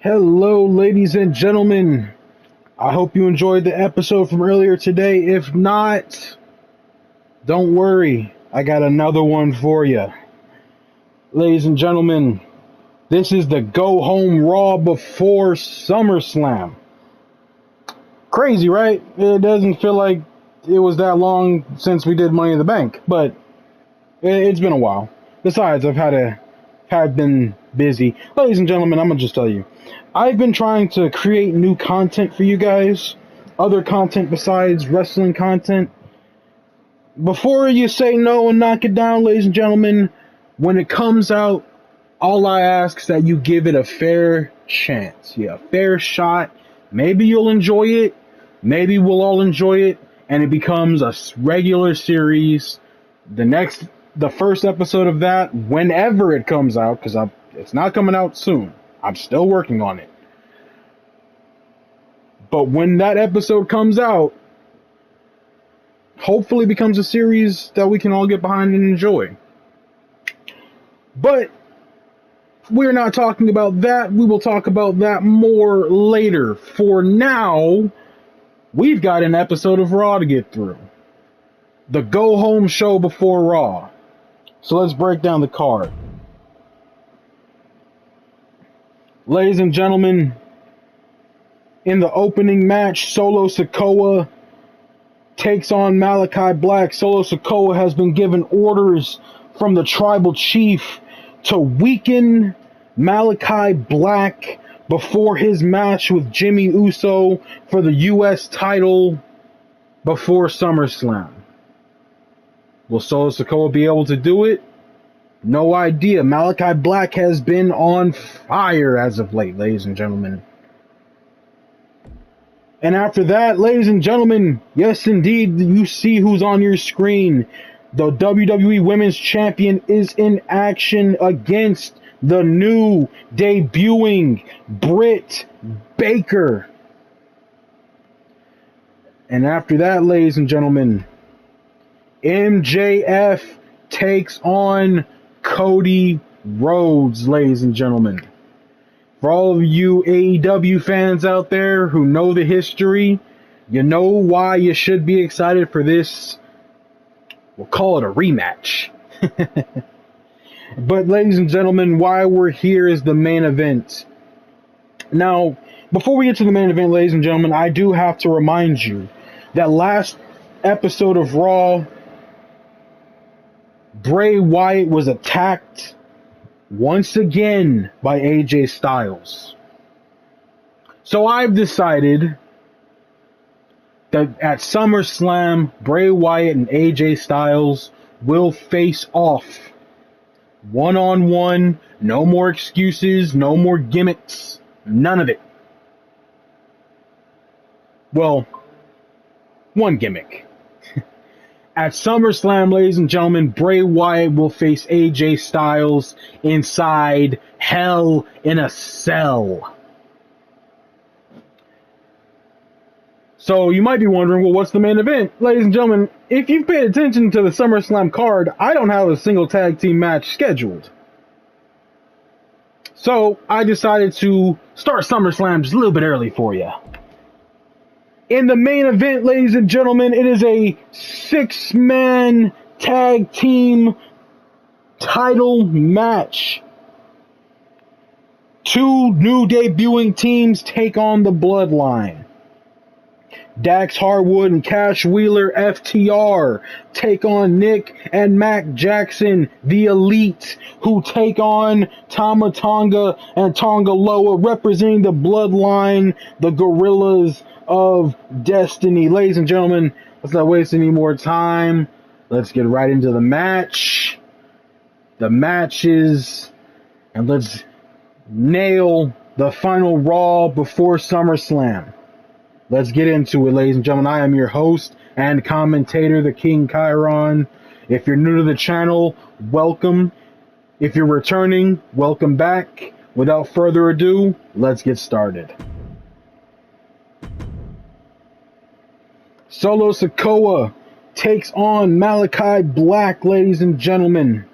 Hello, ladies and gentlemen. I hope you enjoyed the episode from earlier today. If not, don't worry. I got another one for you. Ladies and gentlemen, this is the Go Home Raw before SummerSlam. Crazy, right? It doesn't feel like it was that long since we did Money in the Bank, but it's been a while. Besides, I've been busy. Ladies and gentlemen, I'm gonna just tell you, I've been trying to create new content for you guys, other content besides wrestling content. Before you say no and knock it down, ladies and gentlemen, when it comes out, all I ask is that you give it a fair chance, a fair shot. Maybe you'll enjoy it, maybe we'll all enjoy it, and it becomes a regular series. The first episode of that, whenever it comes out, because it's not coming out soon. I'm still working on it. But when that episode comes out, hopefully becomes a series that we can all get behind and enjoy. But we're not talking about that. We will talk about that more later. For now, we've got an episode of Raw to get through. The Go Home show before Raw. So let's break down the card. Ladies and gentlemen, in the opening match, Solo Sikoa takes on Malachi Black. Solo Sikoa has been given orders from the tribal chief to weaken Malachi Black before his match with Jimmy Uso for the U.S. title before SummerSlam. Will Solo Sikoa be able to do it? No idea. Malachi Black has been on fire as of late, ladies and gentlemen. And after that, ladies and gentlemen, yes indeed, you see who's on your screen. The WWE Women's Champion is in action against the new debuting Britt Baker. And after that, ladies and gentlemen, MJF takes on Cody Rhodes, ladies and gentlemen. For all of you AEW fans out there who know the history, you know why you should be excited for this. We'll call it a rematch. But ladies and gentlemen, why we're here is the main event. Now, before we get to the main event, ladies and gentlemen, I do have to remind you that last episode of Raw, Bray Wyatt was attacked once again by AJ Styles. So I've decided that at SummerSlam, Bray Wyatt and AJ Styles will face off one-on-one. No more excuses, no more gimmicks, none of it. Well, one gimmick. At SummerSlam, ladies and gentlemen, Bray Wyatt will face AJ Styles inside Hell in a Cell. So you might be wondering, well, what's the main event? Ladies and gentlemen, if you've paid attention to the SummerSlam card, I don't have a single tag team match scheduled. So I decided to start SummerSlam just a little bit early for you. In the main event, ladies and gentlemen, it is a 6-man tag team title match. Two new debuting teams take on the Bloodline. Dax Harwood and Cash Wheeler FTR take on Nick and Mac Jackson, the Elite, who take on Tama Tonga and Tonga Loa, representing the Bloodline, the Gorillas of Destiny. Ladies and gentlemen, let's not waste any more time. Let's get right into the match. The matches, and let's nail the final Raw before SummerSlam. Let's get into it, ladies and gentlemen. I am your host and commentator, the King Chiron. If you're new to the channel, welcome. If you're returning, welcome back. Without further ado, let's get started. Solo Sikoa takes on Malachi Black, ladies and gentlemen.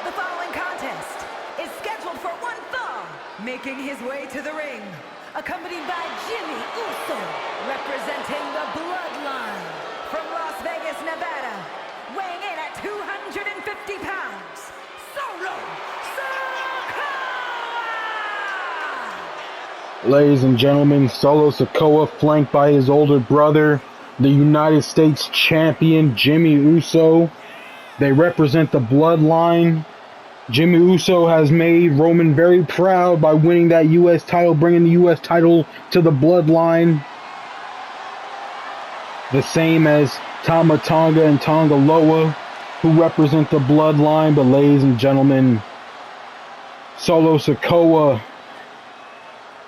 The following contest is scheduled for one fall, making his way to the ring, accompanied by Jimmy Uso, representing the Bloodline, from Las Vegas, Nevada, weighing in at 250 pounds, Solo Sikoa! Ladies and gentlemen, Solo Sikoa, flanked by his older brother, the United States champion, Jimmy Uso. They represent the Bloodline. Jimmy Uso has made Roman very proud by winning that U.S. title, bringing the U.S. title to the Bloodline. The same as Tama Tonga and Tonga Loa, who represent the Bloodline. But ladies and gentlemen, Solo Sikoa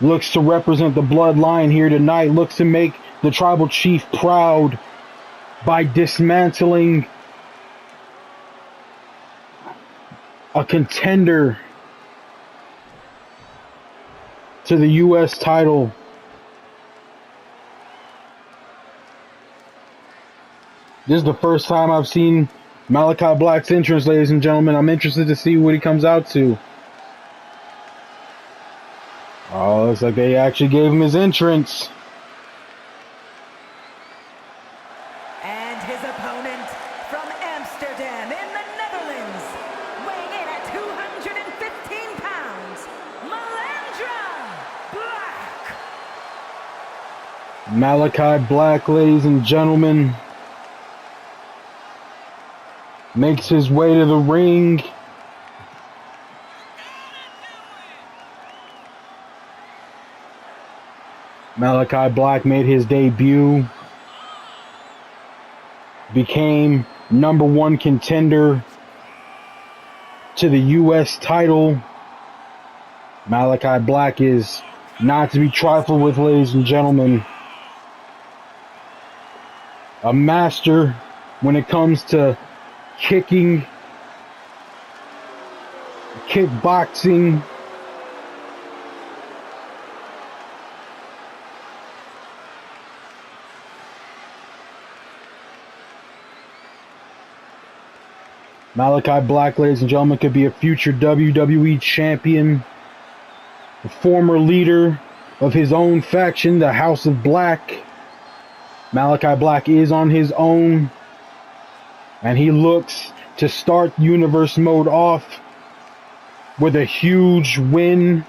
looks to represent the Bloodline here tonight, looks to make the Tribal Chief proud by dismantling a contender to the U.S. title. This is the first time I've seen Malachi Black's entrance, ladies and gentlemen. I'm interested to see what he comes out to. Oh, looks like they actually gave him his entrance. And his opponent from Amsterdam in the Netherlands, weighing in at 215 pounds, Black. Malachi Black, ladies and gentlemen, makes his way to the ring. Malachi Black made his debut, became #1 contender to the U.S. title. Malachi Black is not to be trifled with, ladies and gentlemen. A master when it comes to kicking, kickboxing, Malachi Black, ladies and gentlemen, could be a future WWE champion, a former leader of his own faction, the House of Black. Malachi Black is on his own, and he looks to start Universe Mode off with a huge win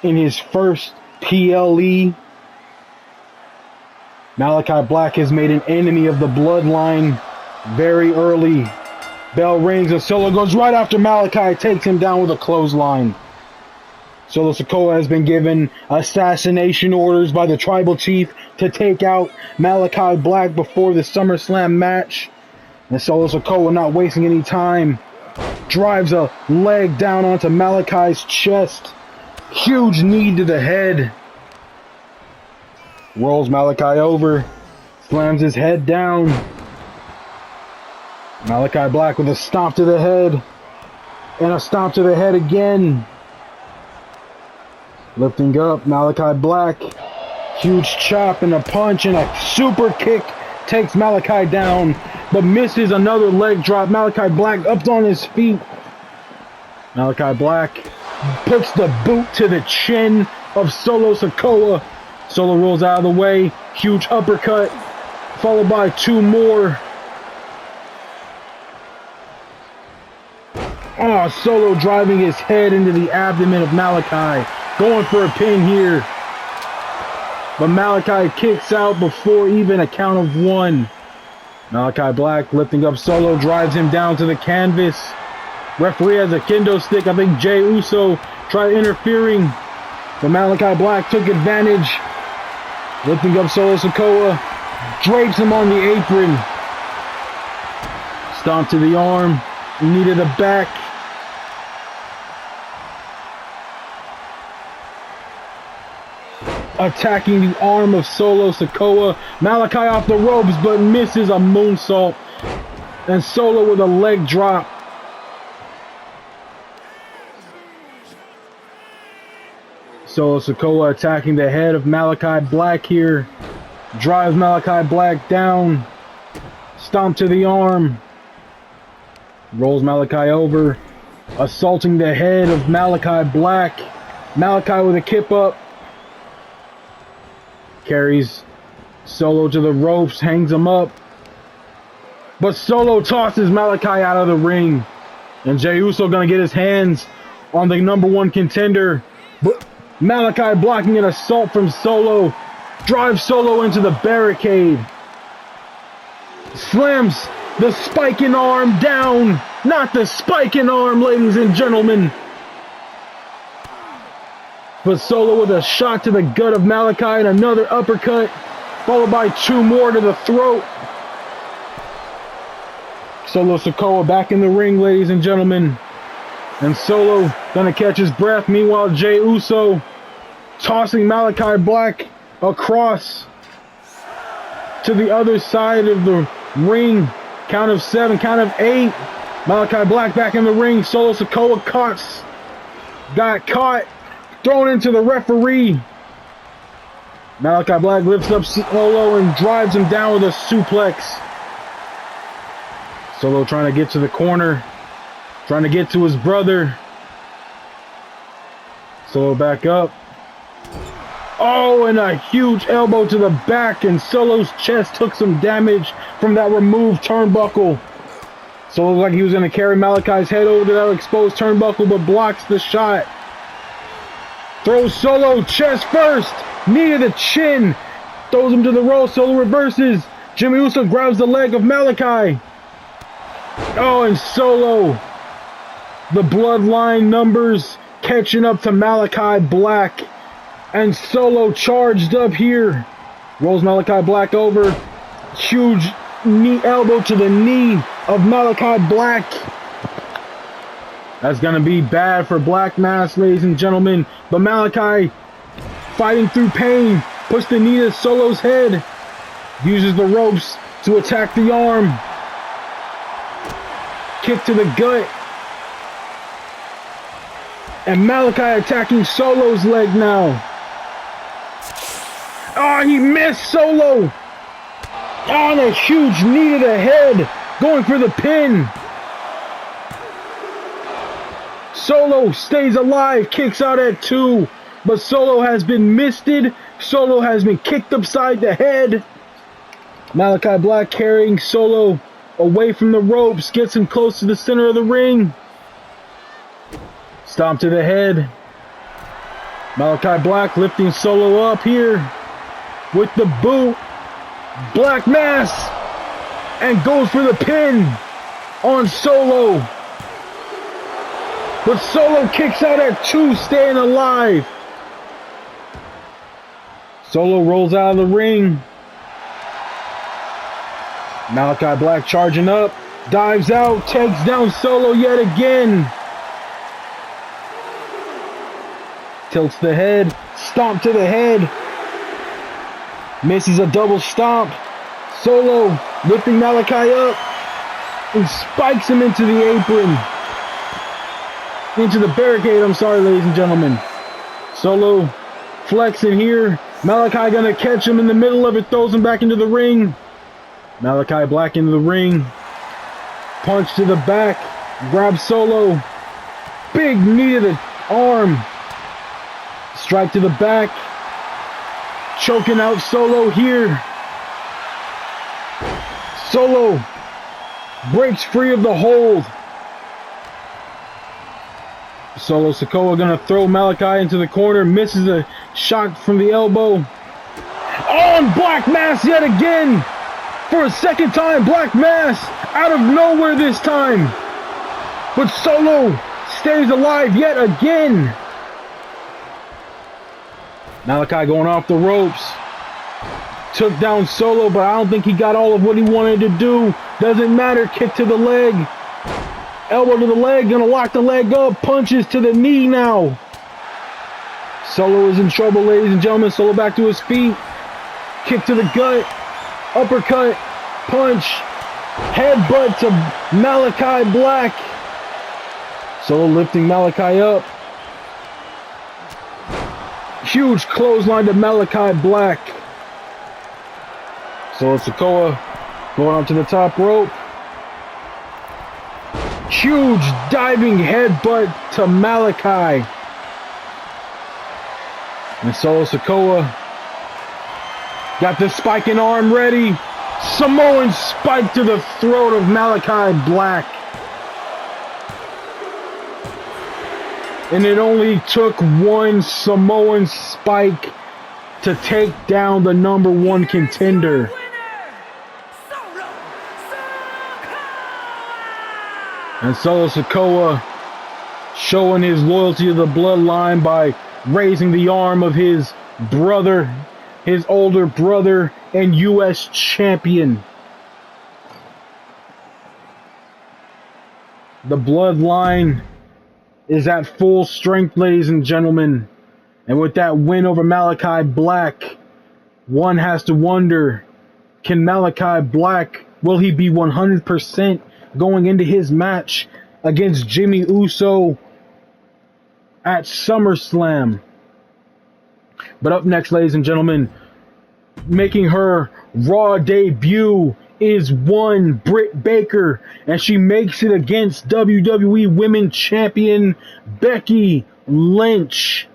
in his first PLE. Malachi Black has made an enemy of the Bloodline very early. Bell rings and Solo goes right after Malachi, takes him down with a clothesline. Solo Sikoa has been given assassination orders by the Tribal Chief to take out Malachi Black before the SummerSlam match. And Solo Sikoa, not wasting any time, drives a leg down onto Malachi's chest. Huge knee to the head. Rolls Malachi over, slams his head down. Malachi Black with a stomp to the head, and a stomp to the head again. Lifting up, Malachi Black, huge chop and a punch and a super kick takes Malachi down, but misses another leg drop. Malachi Black up on his feet. Malachi Black puts the boot to the chin of Solo Sikoa. Solo rolls out of the way, huge uppercut, followed by two more. Oh, Solo driving his head into the abdomen of Malachi. Going for a pin here. But Malachi kicks out before even a count of one. Malachi Black lifting up Solo, drives him down to the canvas. Referee has a kendo stick. I think Jey Uso tried interfering, but Malachi Black took advantage. Lifting up Solo Sikoa, drapes him on the apron. Stomp to the arm, knee to the back. Attacking the arm of Solo Sikoa. Malachi off the ropes, but misses a moonsault. And Solo with a leg drop. Solo Sikoa attacking the head of Malachi Black here. Drives Malachi Black down. Stomp to the arm. Rolls Malachi over, assaulting the head of Malachi Black. Malachi with a kip up. Carries Solo to the ropes, hangs him up. But Solo tosses Malachi out of the ring. And Jey Uso gonna get his hands on the #1 contender. But Malachi blocking an assault from Solo. Drives Solo into the barricade. Slams the spiking arm down. Not the spiking arm, ladies and gentlemen. But Solo with a shot to the gut of Malachi and another uppercut, followed by 2 more to the throat. Solo Sikoa back in the ring, ladies and gentlemen. And Solo gonna catch his breath. Meanwhile, Jey Uso tossing Malachi Black across to the other side of the ring. Count of 7, count of 8. Malachi Black back in the ring. Solo Sikoa got caught. Thrown into the referee. Malachi Black lifts up Solo and drives him down with a suplex. Solo trying to get to the corner. Trying to get to his brother. Solo back up. Oh, and a huge elbow to the back, and Solo's chest took some damage from that removed turnbuckle. Solo looked like he was going to carry Malachi's head over to that exposed turnbuckle, but blocks the shot. Throws Solo chest first, knee to the chin, throws him to the roll. Solo reverses. Jimmy Uso grabs the leg of Malachi. Oh, and Solo, the bloodline numbers catching up to Malachi Black. And Solo charged up here. Rolls Malachi Black over. Huge knee elbow to the knee of Malachi Black. That's going to be bad for Black Mass, ladies and gentlemen. But Malachi, fighting through pain, puts the knee to Solo's head. Uses the ropes to attack the arm. Kick to the gut. And Malachi attacking Solo's leg now. Oh, he missed Solo. Oh, and a huge knee to the head. Going for the pin. Solo stays alive, kicks out at 2, but Solo has been misted. Solo has been kicked upside the head. Malachi Black carrying Solo away from the ropes, gets him close to the center of the ring. Stomp to the head. Malachi Black lifting Solo up here with the boot. Black Mass, and goes for the pin on Solo. But Solo kicks out at 2, staying alive. Solo rolls out of the ring. Malachi Black charging up, dives out, takes down Solo yet again. Tilts the head, stomp to the head. Misses a double stomp. Solo lifting Malachi up and spikes him into the apron. Into the barricade, I'm sorry, ladies and gentlemen. Solo flexing here. Malachi gonna catch him in the middle of it, throws him back into the ring. Malachi Black into the ring. Punch to the back. Grabs Solo. Big knee to the arm. Strike to the back. Choking out Solo here. Solo breaks free of the hold. Solo Sikoa gonna throw Malachi into the corner, misses a shot from the elbow. Oh, and Black Mass yet again! For a second time, Black Mass out of nowhere this time. But Solo stays alive yet again. Malachi going off the ropes. Took down Solo, but I don't think he got all of what he wanted to do. Doesn't matter, kick to the leg. Elbow to the leg, gonna lock the leg up. Punches to the knee now. Solo is in trouble, ladies and gentlemen. Solo back to his feet. Kick to the gut. Uppercut. Punch. Headbutt to Malachi Black. Solo lifting Malachi up. Huge clothesline to Malachi Black. Solo Sikoa going up to the top rope. Huge diving headbutt to Malachi. And Solo Sikoa got the spiking arm ready. Samoan spike to the throat of Malachi Black. And it only took one Samoan spike to take down the #1 contender. And Solo Sikoa showing his loyalty to the bloodline by raising the arm of his brother, his older brother, and U.S. champion. The bloodline is at full strength, ladies and gentlemen. And with that win over Malachi Black, one has to wonder, can Malachi Black, will he be 100% going into his match against Jimmy Uso at SummerSlam? But up next, ladies and gentlemen, making her Raw debut is one Britt Baker, and she makes it against WWE Women's Champion Becky Lynch.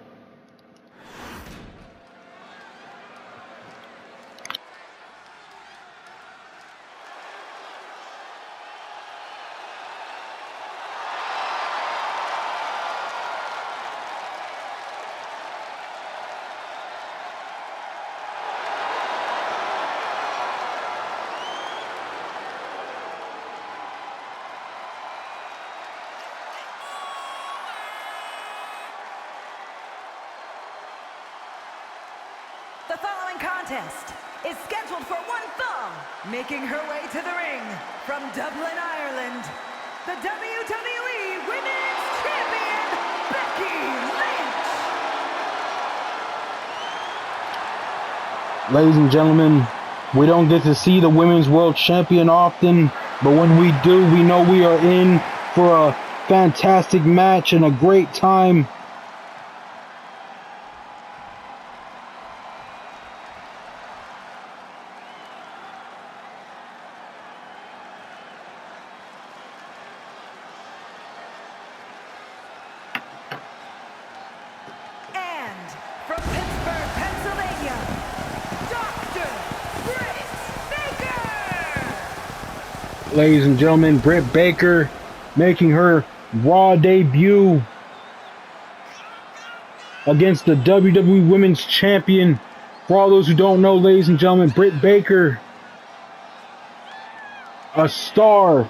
The following contest is scheduled for one fall, making her way to the ring from Dublin, Ireland, the WWE Women's Champion, Becky Lynch. Ladies and gentlemen, we don't get to see the Women's World Champion often, but when we do, we know we are in for a fantastic match and a great time. From Pittsburgh, Pennsylvania, Dr. Britt Baker! Ladies and gentlemen, Britt Baker making her Raw debut against the WWE Women's Champion. For all those who don't know, ladies and gentlemen, Britt Baker, a star,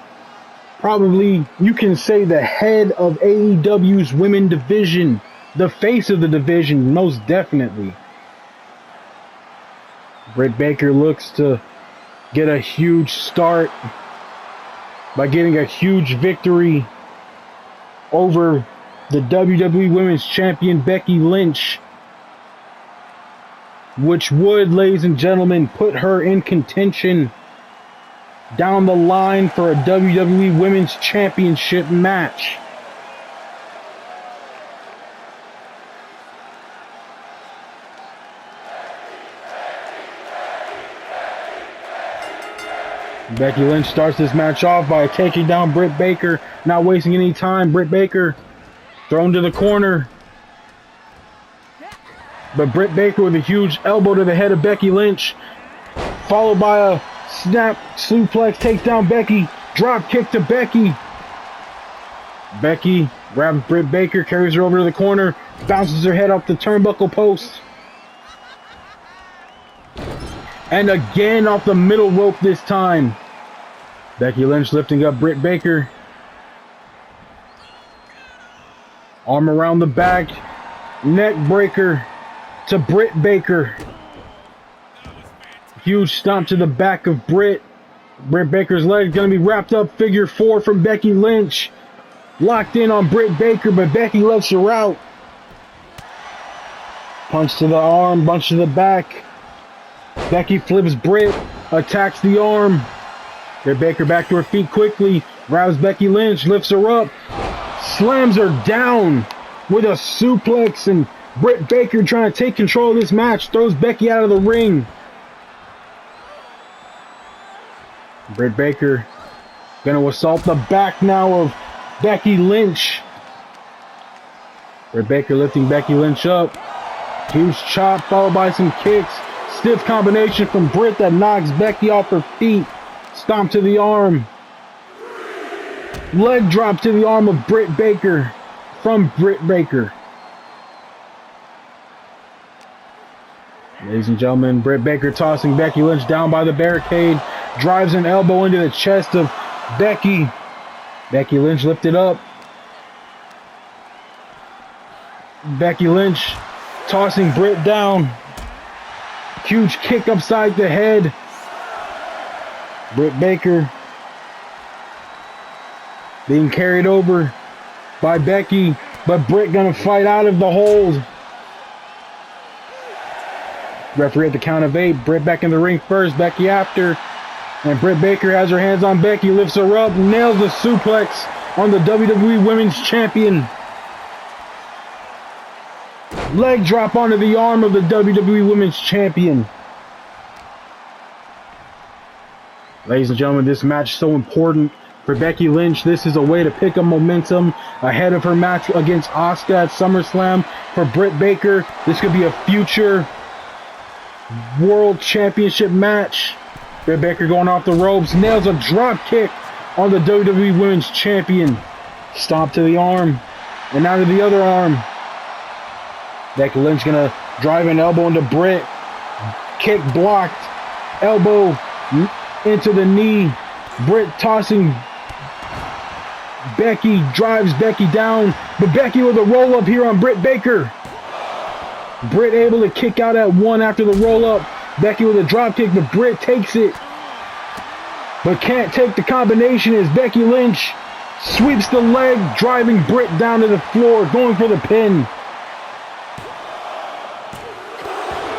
probably you can say the head of AEW's women division. The face of the division, most definitely. Britt Baker looks to get a huge start by getting a huge victory over the WWE Women's Champion Becky Lynch, which would, ladies and gentlemen, put her in contention down the line for a WWE Women's Championship match. Becky Lynch starts this match off by taking down Britt Baker, not wasting any time. Britt Baker thrown to the corner. But Britt Baker with a huge elbow to the head of Becky Lynch, followed by a snap suplex, takes down Becky, drop kick to Becky. Becky grabs Britt Baker, carries her over to the corner, bounces her head off the turnbuckle post. And again off the middle rope this time. Becky Lynch lifting up Britt Baker. Arm around the back. Neck breaker to Britt Baker. Huge stomp to the back of Britt. Britt Baker's leg going to be wrapped up. Figure 4 from Becky Lynch. Locked in on Britt Baker, but Becky lets her out. Punch to the arm, punch to the back. Becky flips Britt, attacks the arm. Britt Baker back to her feet quickly, grabs Becky Lynch, lifts her up, slams her down with a suplex, and Britt Baker trying to take control of this match, throws Becky out of the ring. Britt Baker gonna assault the back now of Becky Lynch. Britt Baker lifting Becky Lynch up. Huge chop followed by some kicks. Stiff combination from Britt that knocks Becky off her feet. Stomp to the arm. Leg drop to the arm of Britt Baker. From Britt Baker. Ladies and gentlemen, Britt Baker tossing Becky Lynch down by the barricade. Drives an elbow into the chest of Becky. Becky Lynch lifted up. Becky Lynch tossing Britt down. Huge kick upside the head. Britt Baker being carried over by Becky, but Britt gonna fight out of the hold. Referee at the count of 8. Britt back in the ring first, Becky after. And Britt Baker has her hands on Becky, lifts her up, nails the suplex on the WWE Women's Champion. Leg drop onto the arm of the WWE Women's Champion. Ladies and gentlemen, this match is so important for Becky Lynch. This is a way to pick up momentum ahead of her match against Asuka at SummerSlam. For Britt Baker, this could be a future World Championship match. Britt Baker going off the ropes, nails a drop kick on the WWE Women's Champion. Stomp to the arm, and now to the other arm. Becky Lynch gonna drive an elbow into Britt. Kick blocked. Elbow into the knee. Britt tossing Becky, drives Becky down, but Becky with a roll up here on Britt Baker. Britt able to kick out at 1 after the roll up. Becky with a drop kick, but Britt takes it, but can't take the combination as Becky Lynch sweeps the leg, driving Britt down to the floor, going for the pin.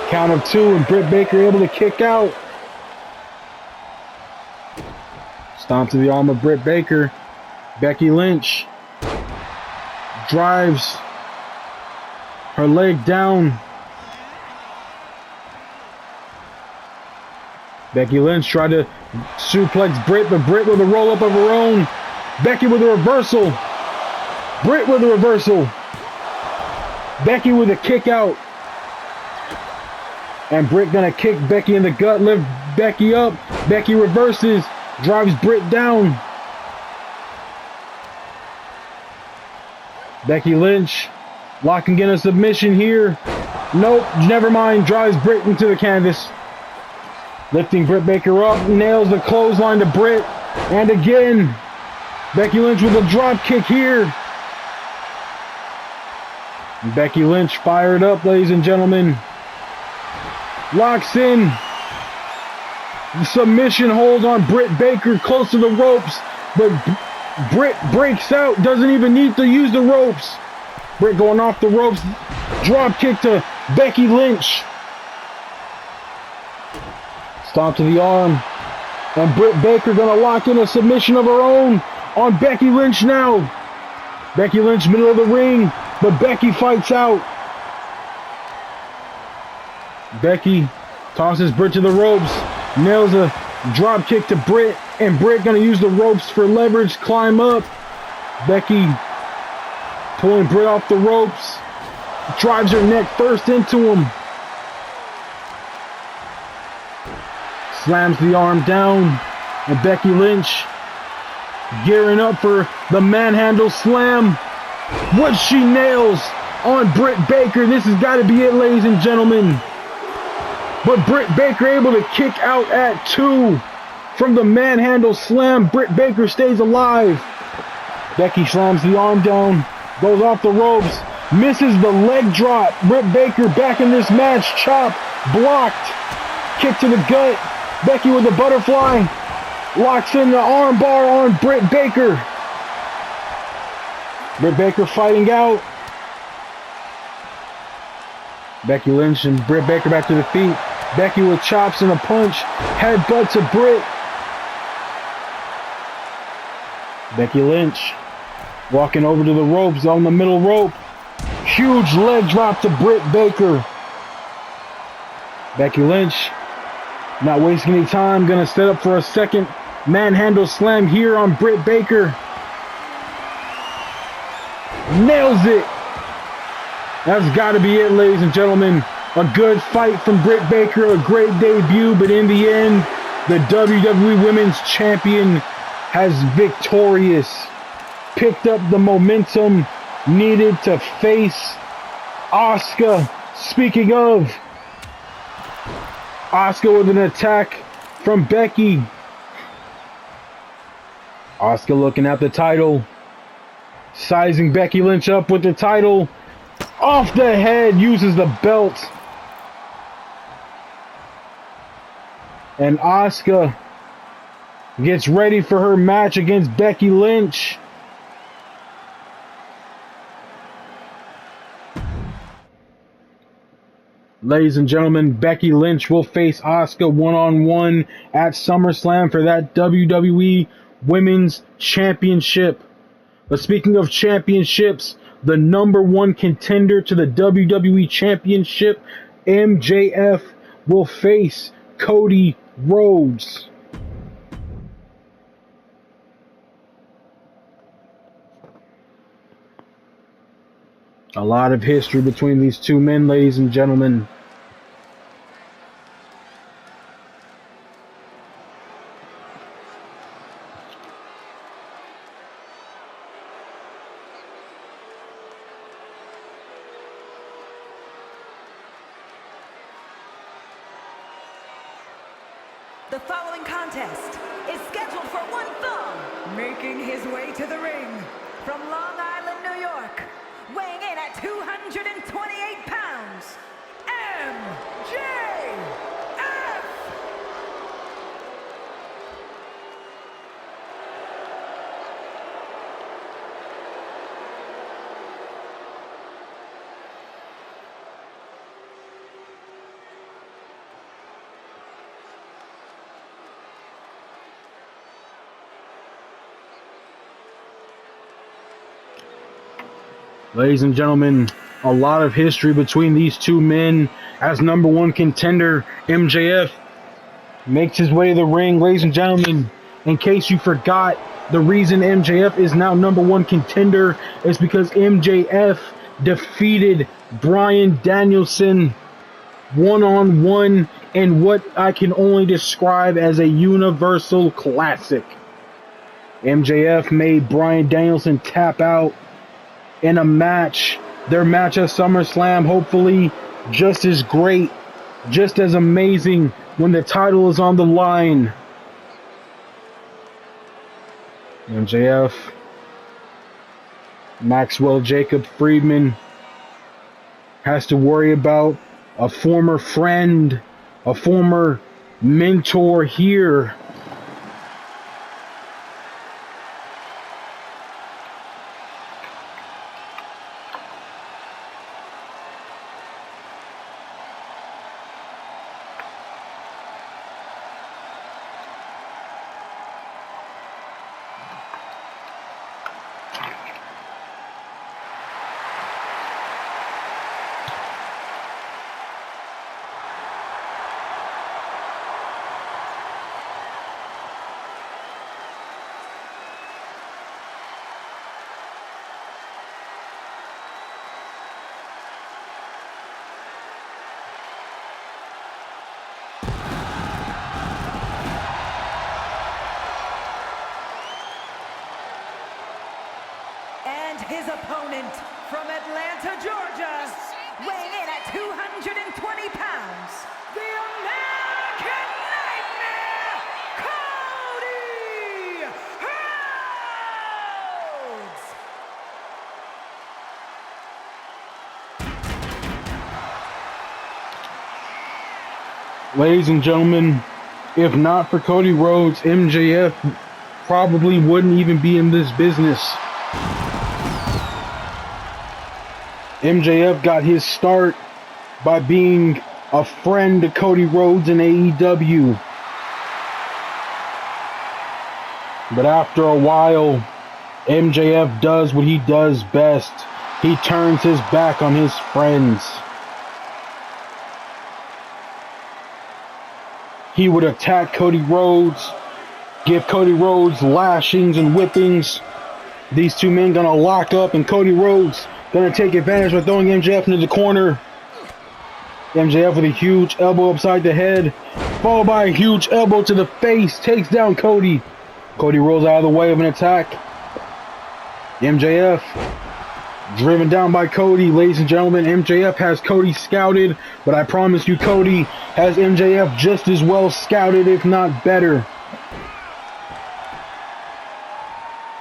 Count of 2, and Britt Baker able to kick out. Stomp to the arm of Britt Baker. Becky Lynch drives her leg down. Becky Lynch tried to suplex Britt, but Britt with a roll-up of her own. Becky with a reversal. Britt with a reversal. Becky with a kick out. And Britt gonna kick Becky in the gut, lift Becky up. Becky reverses, drives Britt down. Becky Lynch locking in a submission here. Nope, never mind, drives Britt into the canvas. Lifting Britt Baker up, nails the clothesline to Britt. And again, Becky Lynch with a drop kick here. And Becky Lynch fired up, ladies and gentlemen. Locks in. The submission hold on Britt Baker close to the ropes, but Britt breaks out, doesn't even need to use the ropes. Britt going off the ropes, drop kick to Becky Lynch. Stomp to the arm, and Britt Baker gonna lock in a submission of her own on Becky Lynch now. Becky Lynch middle of the ring, but Becky fights out. Becky tosses Britt to the ropes, nails a drop kick to Britt, and Britt gonna use the ropes for leverage, climb up. Becky pulling Britt off the ropes, drives her neck first into him. Slams the arm down, and Becky Lynch gearing up for the manhandle slam. What she nails on Britt Baker. This has got to be it, ladies and gentlemen. But Britt Baker able to kick out at 2 from the manhandle slam. Britt Baker stays alive. Becky slams the arm down, goes off the ropes, misses the leg drop. Britt Baker back in this match. Chop blocked. Kick to the gut. Becky with the butterfly. Locks in the arm bar on Britt Baker. Britt Baker fighting out. Becky Lynch and Britt Baker back to the feet. Becky with chops and a punch. Headbutt to Britt. Becky Lynch walking over to the ropes on the middle rope. Huge leg drop to Britt Baker. Becky Lynch not wasting any time. Gonna set up for a second manhandle slam here on Britt Baker. Nails it. That's got to be it, ladies and gentlemen. A good fight from Britt Baker, a great debut, but in the end, the WWE Women's Champion has victorious. Picked up the momentum needed to face Asuka. Speaking of, Asuka with an attack from Becky. Asuka looking at the title. Sizing Becky Lynch up with the title. Off the head, uses the belt. And Asuka gets ready for her match against Becky Lynch. Ladies and gentlemen, Becky Lynch will face Asuka one-on-one at SummerSlam for that WWE Women's Championship. But speaking of championships, the number one contender to the WWE Championship, MJF, will face Cody Rhodes. A lot of history between these two men, ladies and gentlemen. The following contest is scheduled for one fall, making his way to the ring from Long Island, New York, weighing in at 228 pounds, MJF! Ladies and gentlemen, a lot of history between these two men as number one contender. MJF makes his way to the ring. Ladies and gentlemen, in case you forgot, the reason MJF is now number one contender is because MJF defeated Bryan Danielson one-on-one in what I can only describe as a universal classic. MJF made Bryan Danielson tap out in a match, their match at SummerSlam, hopefully just as great, just as amazing when the title is on the line. MJF, Maxwell Jacob Friedman has to worry about a former friend, a former mentor here. And his opponent from Atlanta, Georgia, weighing in at 220 pounds, the American Nightmare, Cody Rhodes! Ladies and gentlemen, if not for Cody Rhodes, MJF probably wouldn't even be in this business. MJF got his start by being a friend to Cody Rhodes in AEW. But after a while, MJF does what he does best. He turns his back on his friends. He would attack Cody Rhodes, give Cody Rhodes lashings and whippings, These two men gonna lock up, and Cody Rhodes gonna take advantage by throwing MJF into the corner. MJF with a huge elbow upside the head, followed by a huge elbow to the face, takes down Cody. Cody rolls out of the way of an attack. MJF driven down by Cody. Ladies and gentlemen, MJF has Cody scouted, but I promise you Cody has MJF just as well scouted, if not better.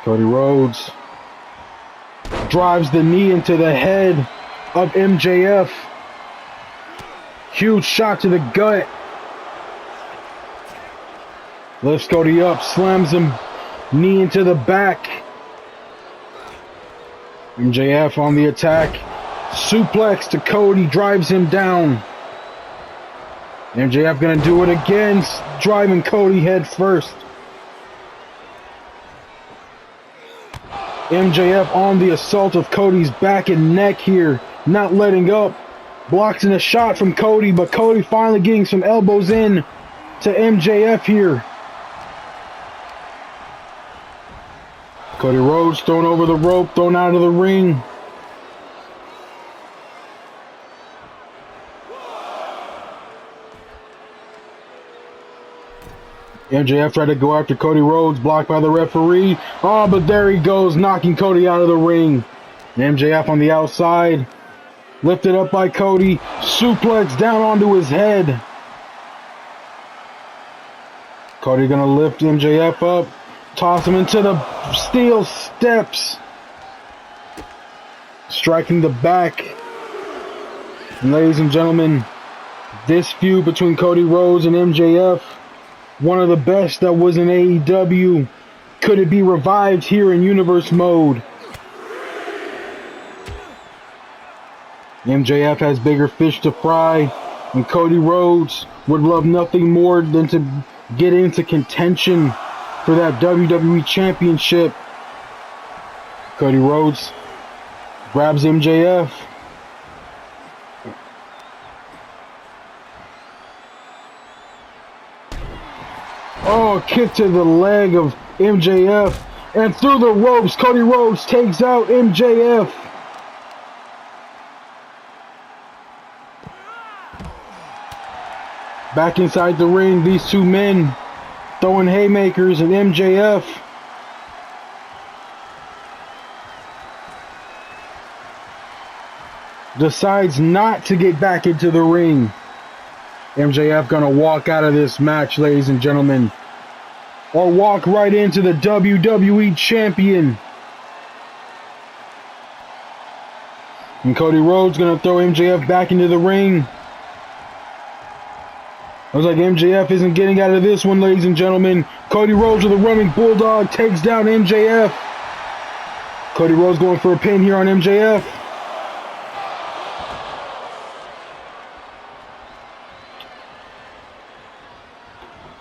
Cody Rhodes drives the knee into the head of MJF. Huge shot to the gut. Lifts Cody up, slams him, knee into the back. MJF on the attack. Suplex to Cody, drives him down. MJF gonna do it again, driving Cody head first. MJF on the assault of Cody's back and neck here, not letting up. Blocks in a shot from Cody, but Cody finally getting some elbows in to MJF here. Cody Rhodes thrown over the rope, thrown out of the ring. MJF tried to go after Cody Rhodes, blocked by the referee. Oh, but there he goes, knocking Cody out of the ring. MJF on the outside, lifted up by Cody, suplex down onto his head. Cody gonna lift MJF up, toss him into the steel steps, striking the back. And ladies and gentlemen, this feud between Cody Rhodes and MJF, one of the best that was in AEW. Could it be revived here in Universe mode? MJF has bigger fish to fry, and Cody Rhodes would love nothing more than to get into contention for that WWE Championship. Cody Rhodes grabs MJF. Oh, kick to the leg of MJF. And through the ropes, Cody Rhodes takes out MJF. Back inside the ring, these two men throwing haymakers at MJF. Decides not to get back into the ring. MJF gonna walk out of this match, ladies and gentlemen. Or walk right into the WWE Champion. And Cody Rhodes gonna throw MJF back into the ring. Looks like MJF isn't getting out of this one, ladies and gentlemen. Cody Rhodes with a running bulldog takes down MJF. Cody Rhodes going for a pin here on MJF.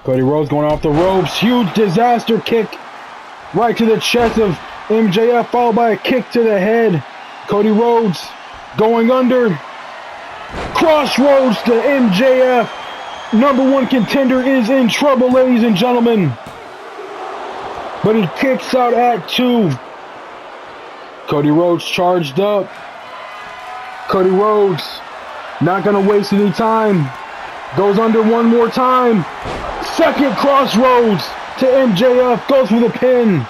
Cody Rhodes going off the ropes. Huge disaster kick right to the chest of MJF, followed by a kick to the head. Cody Rhodes going under. Crossroads to MJF. Number one contender is in trouble, ladies and gentlemen. But he kicks out at 2. Cody Rhodes charged up. Cody Rhodes not going to waste any time. Goes under one more time. Second crossroads to MJF. Goes for the pin.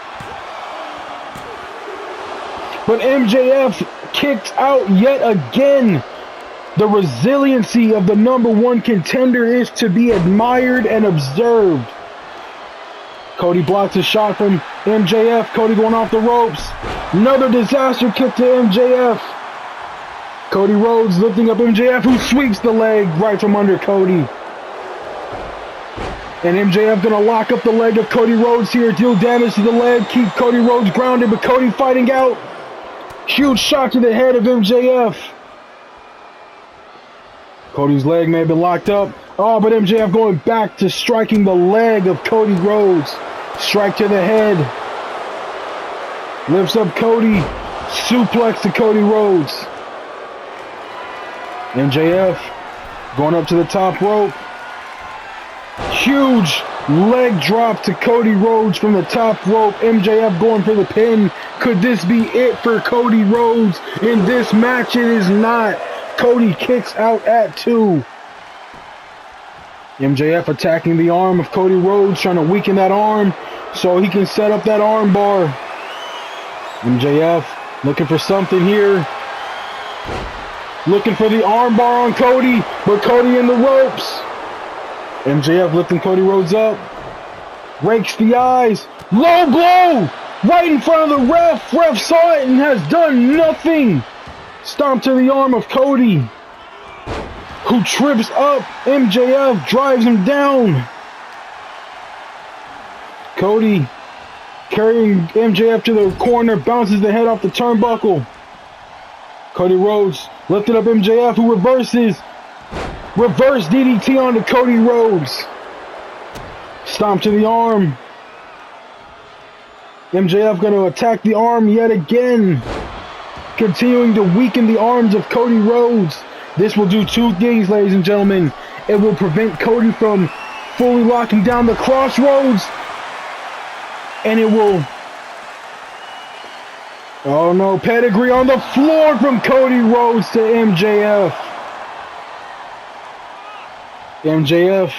But MJF kicks out yet again. The resiliency of the number one contender is to be admired and observed. Cody blocks a shot from MJF. Cody going off the ropes. Another disaster kick to MJF. Cody Rhodes lifting up MJF, who sweeps the leg right from under Cody. And MJF gonna lock up the leg of Cody Rhodes here, deal damage to the leg, keep Cody Rhodes grounded, but Cody fighting out. Huge shot to the head of MJF. Cody's leg may have been locked up. Oh, but MJF going back to striking the leg of Cody Rhodes. Strike to the head. Lifts up Cody. Suplex to Cody Rhodes. MJF going up to the top rope. Huge Leg drop to Cody Rhodes from the top rope. MJF going for the pin. Could this be it for Cody Rhodes in this match? It is not. Cody kicks out at 2. MJF attacking the arm of Cody Rhodes, trying to weaken that arm so he can set up that arm bar. MJF looking for something here. Looking for the arm bar on Cody, but Cody in the ropes. MJF lifting Cody Rhodes up. Rakes the eyes. Low blow! Right in front of the ref. Ref saw it and has done nothing. Stomp to the arm of Cody, who trips up. MJF drives him down. Cody carrying MJF to the corner, bounces the head off the turnbuckle. Cody Rhodes lifted up MJF, who reverses. Reverse DDT onto Cody Rhodes. Stomp to the arm. MJF going to attack the arm yet again, continuing to weaken the arms of Cody Rhodes. This will do 2 things, ladies and gentlemen. It will prevent Cody from fully locking down the crossroads, and it will... Oh no, pedigree on the floor from Cody Rhodes to MJF. MJF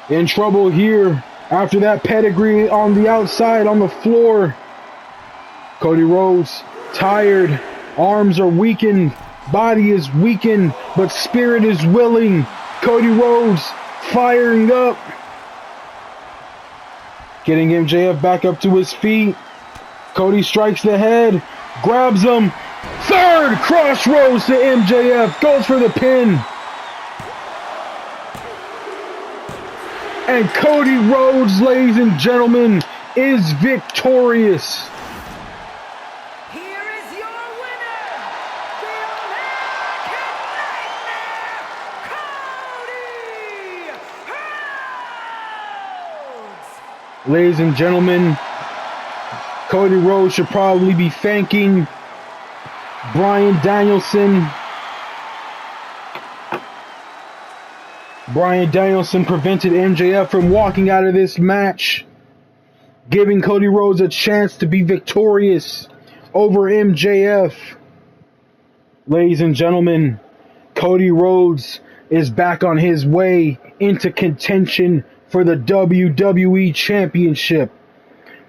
in trouble here after that pedigree on the outside on the floor. Cody Rhodes tired, arms are weakened, body is weakened, but spirit is willing. Cody Rhodes firing up, getting MJF back up to his feet. Cody strikes the head, grabs him. Third crossroads to MJF, goes for the pin. And Cody Rhodes, ladies and gentlemen, is victorious. Here is your winner, the American Nightmare, Cody Rhodes. Ladies and gentlemen, Cody Rhodes should probably be thanking Bryan Danielson. Bryan Danielson prevented MJF from walking out of this match, giving Cody Rhodes a chance to be victorious over MJF. Ladies and gentlemen, Cody Rhodes is back on his way into contention for the WWE Championship.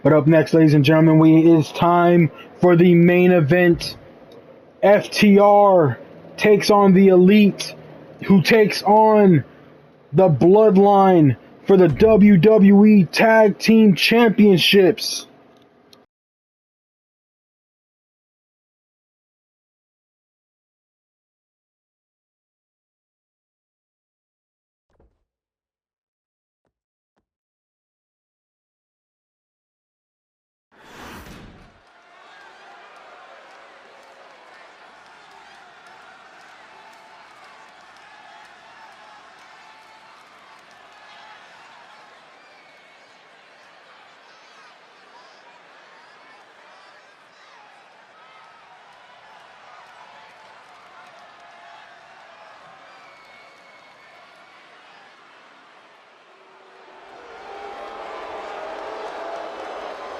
But up next, ladies and gentlemen, it is time for the main event. FTR takes on the Elite, who takes on the Bloodline for the WWE Tag Team Championships.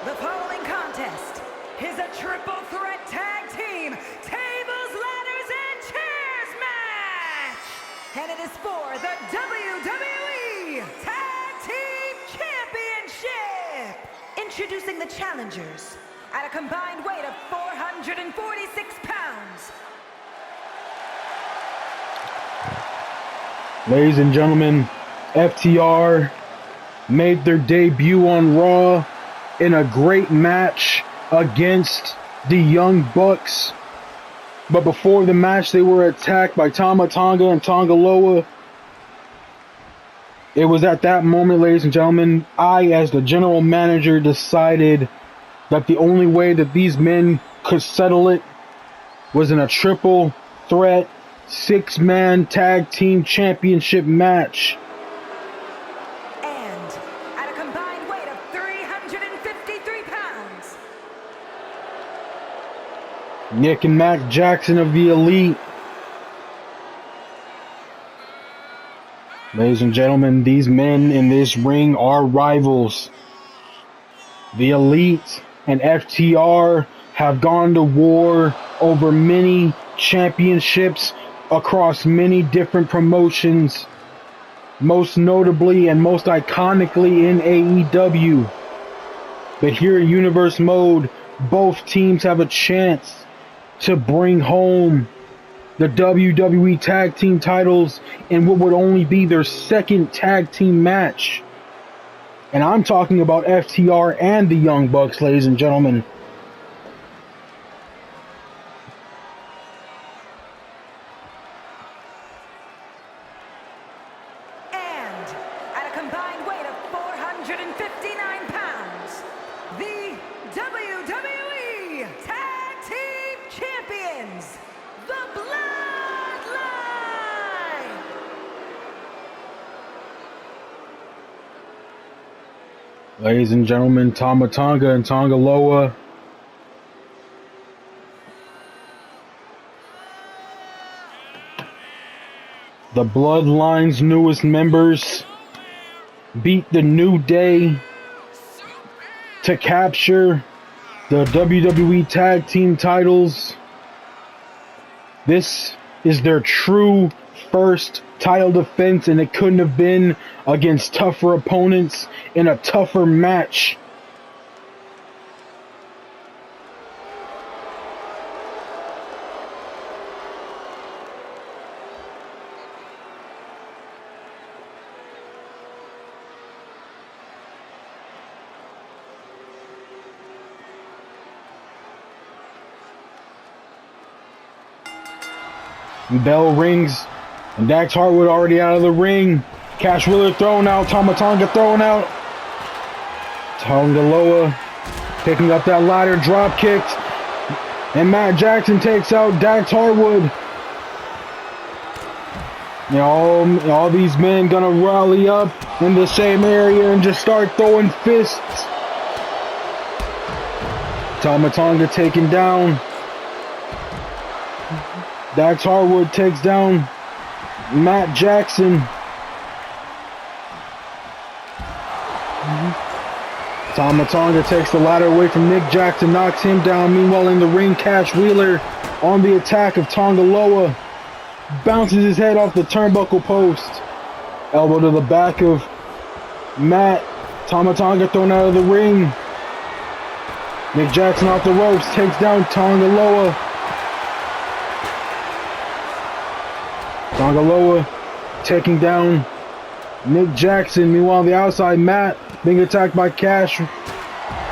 The following contest is a triple threat tag team tables, ladders, and chairs match. And it is for the WWE Tag Team Championship. Introducing the challengers at a combined weight of 446 pounds. Ladies and gentlemen, FTR made their debut on Raw in a great match against the Young Bucks. But before the match, they were attacked by Tama Tonga and Tonga Loa. It was at that moment, ladies and gentlemen, I, as the general manager, decided that the only way that these men could settle it was in a triple threat 6-man tag team championship match. And at a combined weight of 353 pounds, Nick and Mac Jackson of the Elite Ladies and gentlemen, these men in this ring are rivals. The Elite and FTR have gone to war over many championships across many different promotions, most notably and most iconically in AEW. But here in Universe Mode, both teams have a chance to bring home the WWE Tag Team titles in what would only be their second tag team match. And I'm talking about FTR and the Young Bucks, ladies and gentlemen. And at a combined weight of 459 pounds, the WWE Tag Team Champions, the Bloodline! Ladies and gentlemen, Tama Tonga and Tonga Loa. The Bloodline's newest members beat the New Day to capture the WWE Tag Team titles. This is their true first title defense, and it couldn't have been against tougher opponents in a tougher match. Bell rings, and Dax Harwood already out of the ring. Cash Wheeler thrown out, Tama Tonga thrown out. Tonga Loa picking up that ladder, drop kicked, and Matt Jackson takes out Dax Harwood. You know, all these men gonna rally up in the same area and just start throwing fists. Tama Tonga taken down. Dax Harwood takes down Matt Jackson. Tama Tonga takes the ladder away from Nick Jackson, knocks him down. Meanwhile, in the ring, Cash Wheeler on the attack of Tonga Loa. Bounces his head off the turnbuckle post. Elbow to the back of Matt. Tama Tonga thrown out of the ring. Nick Jackson off the ropes, takes down Tonga Loa. Tonga Loa taking down Nick Jackson. Meanwhile, on the outside, Matt being attacked by Cash.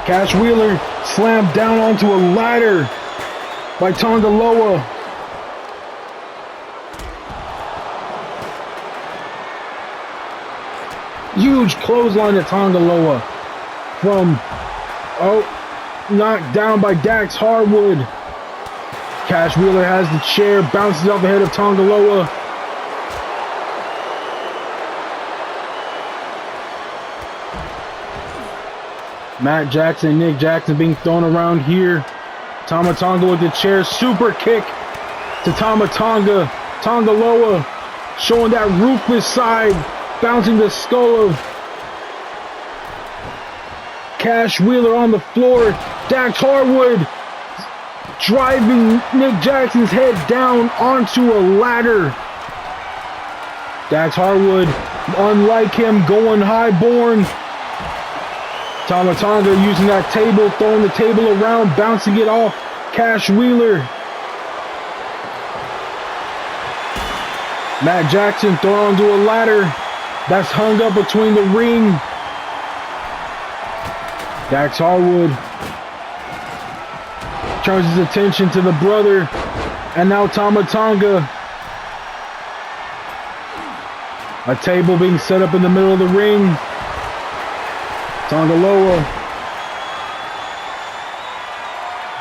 Cash Wheeler slammed down onto a ladder by Tonga Loa. Huge clothesline to Tonga Loa from, knocked down by Dax Harwood. Cash Wheeler has the chair, bounces off the head of Tonga Loa. Matt Jackson and Nick Jackson being thrown around here. Tama Tonga with the chair, super kick to Tama Tonga. Tonga Loa showing that ruthless side, bouncing the skull of Cash Wheeler on the floor. Dax Harwood driving Nick Jackson's head down onto a ladder. Dax Harwood, unlike him, going highborn. Tama Tonga using that table, throwing the table around, bouncing it off Cash Wheeler. Matt Jackson thrown onto a ladder that's hung up between the ring. Dax Harwood turns his attention to the brother, and now Tama Tonga. A table being set up in the middle of the ring. Tonga Loa.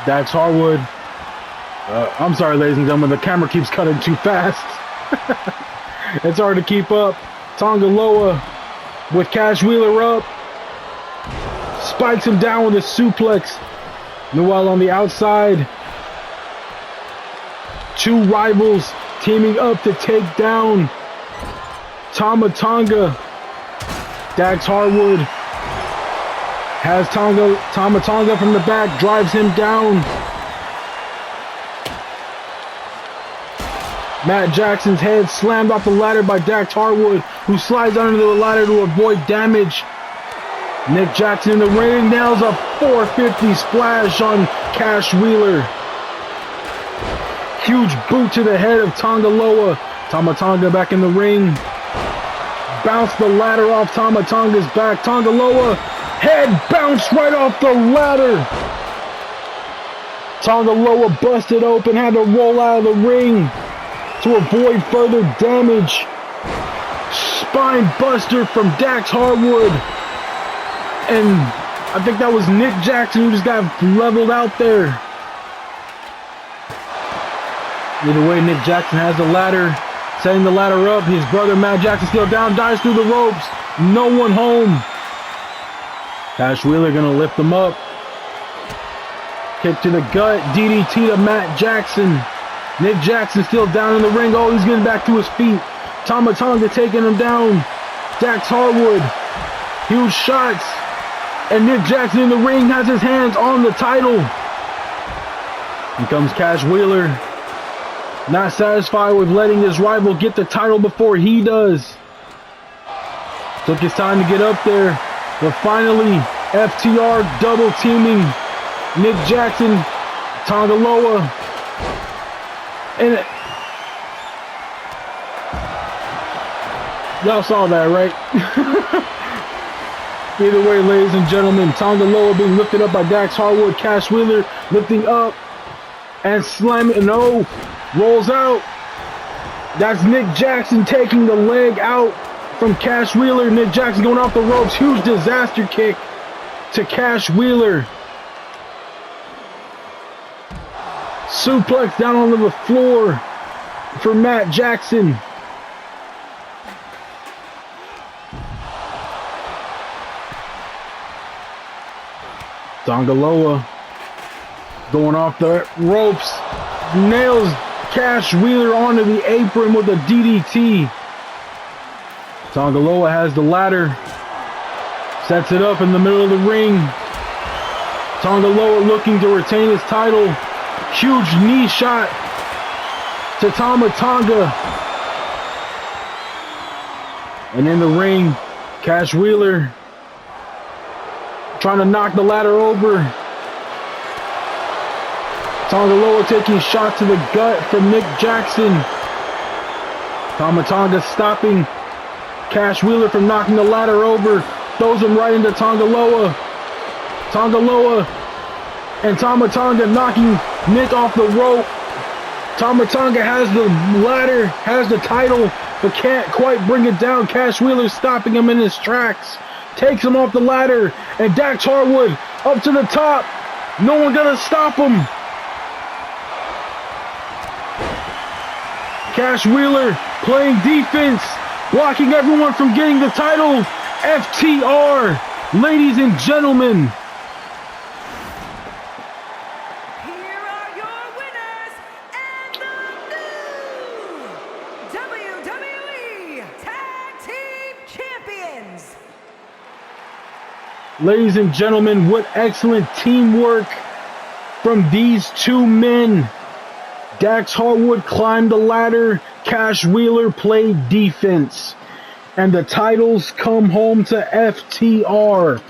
Dax Harwood. I'm sorry, ladies and gentlemen, the camera keeps cutting too fast. It's hard to keep up. Tonga Loa with Cash Wheeler up. Spikes him down with a suplex. Meanwhile, on the outside, two rivals teaming up to take down Tama Tonga. Dax Harwood has Tama Tonga from the back, drives him down. Matt Jackson's head slammed off the ladder by Dax Harwood, who slides under the ladder to avoid damage. Nick Jackson in the ring nails a 450 splash on Cash Wheeler. Huge boot to the head of Tonga Loa. Tama Tonga back in the ring. Bounce the ladder off Tama Tonga's back. Tonga Loa, head bounced right off the ladder. Tonga Loa busted open, had to roll out of the ring to avoid further damage. Spine buster from Dax Harwood. And I think that was Nick Jackson who just got leveled out there. Either way, Nick Jackson has the ladder, setting the ladder up. His brother Matt Jackson still down, dives through the ropes. No one home. Cash Wheeler gonna lift him up. Kick to the gut, DDT to Matt Jackson. Nick Jackson still down in the ring. Oh, he's getting back to his feet. Tama Tonga taking him down. Dax Harwood, huge shots. And Nick Jackson in the ring has his hands on the title. Here comes Cash Wheeler. Not satisfied with letting his rival get the title before he does. Took his time to get up there. But finally, FTR double teaming Nick Jackson, Tonga Loa. And y'all saw that, right? Either way, ladies and gentlemen, Tonga Loa being lifted up by Dax Harwood. Cash Wheeler lifting up and slamming. No, rolls out. That's Nick Jackson taking the leg out from Cash Wheeler. Nick Jackson going off the ropes. Huge disaster kick to Cash Wheeler. Suplex down onto the floor for Matt Jackson. Tonga Loa going off the ropes, nails Cash Wheeler onto the apron with a DDT. Tonga Loa has the ladder, sets it up in the middle of the ring. Tonga Loa looking to retain his title. Huge knee shot to Tama Tonga. And in the ring, Cash Wheeler trying to knock the ladder over. Tonga Loa taking shots to the gut from Nick Jackson. Tama Tonga stopping Cash Wheeler from knocking the ladder over. Throws him right into Tonga Loa. Tonga Loa and Tama Tonga knocking Nick off the rope. Tama Tonga has the ladder, has the title, but can't quite bring it down. Cash Wheeler stopping him in his tracks. Takes him off the ladder, and Dax Harwood up to the top. No one gonna stop him. Cash Wheeler playing defense, blocking everyone from getting the title. FTR, ladies and gentlemen. Here are your winners and the new WWE Tag Team Champions. Ladies and gentlemen, what excellent teamwork from these two men. Dax Harwood climbed the ladder, Cash Wheeler played defense, and the titles come home to FTR.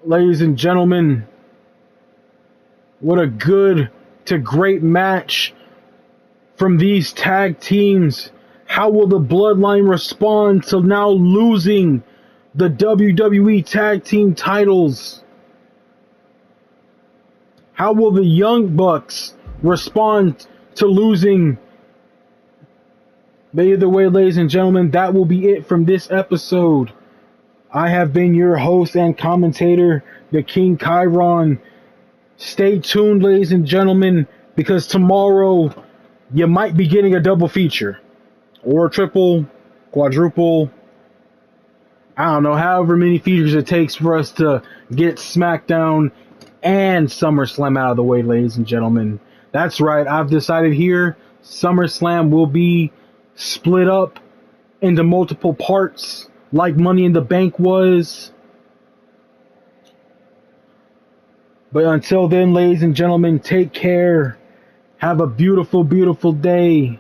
Ladies and gentlemen, what a good to great match from these tag teams. How will the Bloodline respond to now losing the WWE Tag Team titles? How will the Young Bucks respond to losing? But either way, ladies and gentlemen, that will be it from this episode. I have been your host and commentator, the King Chiron. Stay tuned, ladies and gentlemen, because tomorrow you might be getting a double feature. Or a triple, quadruple, I don't know, however many features it takes for us to get SmackDown and SummerSlam out of the way, ladies and gentlemen. That's right. I've decided here SummerSlam will be split up into multiple parts like Money in the Bank was. But until then, ladies and gentlemen, take care. Have a beautiful, beautiful day.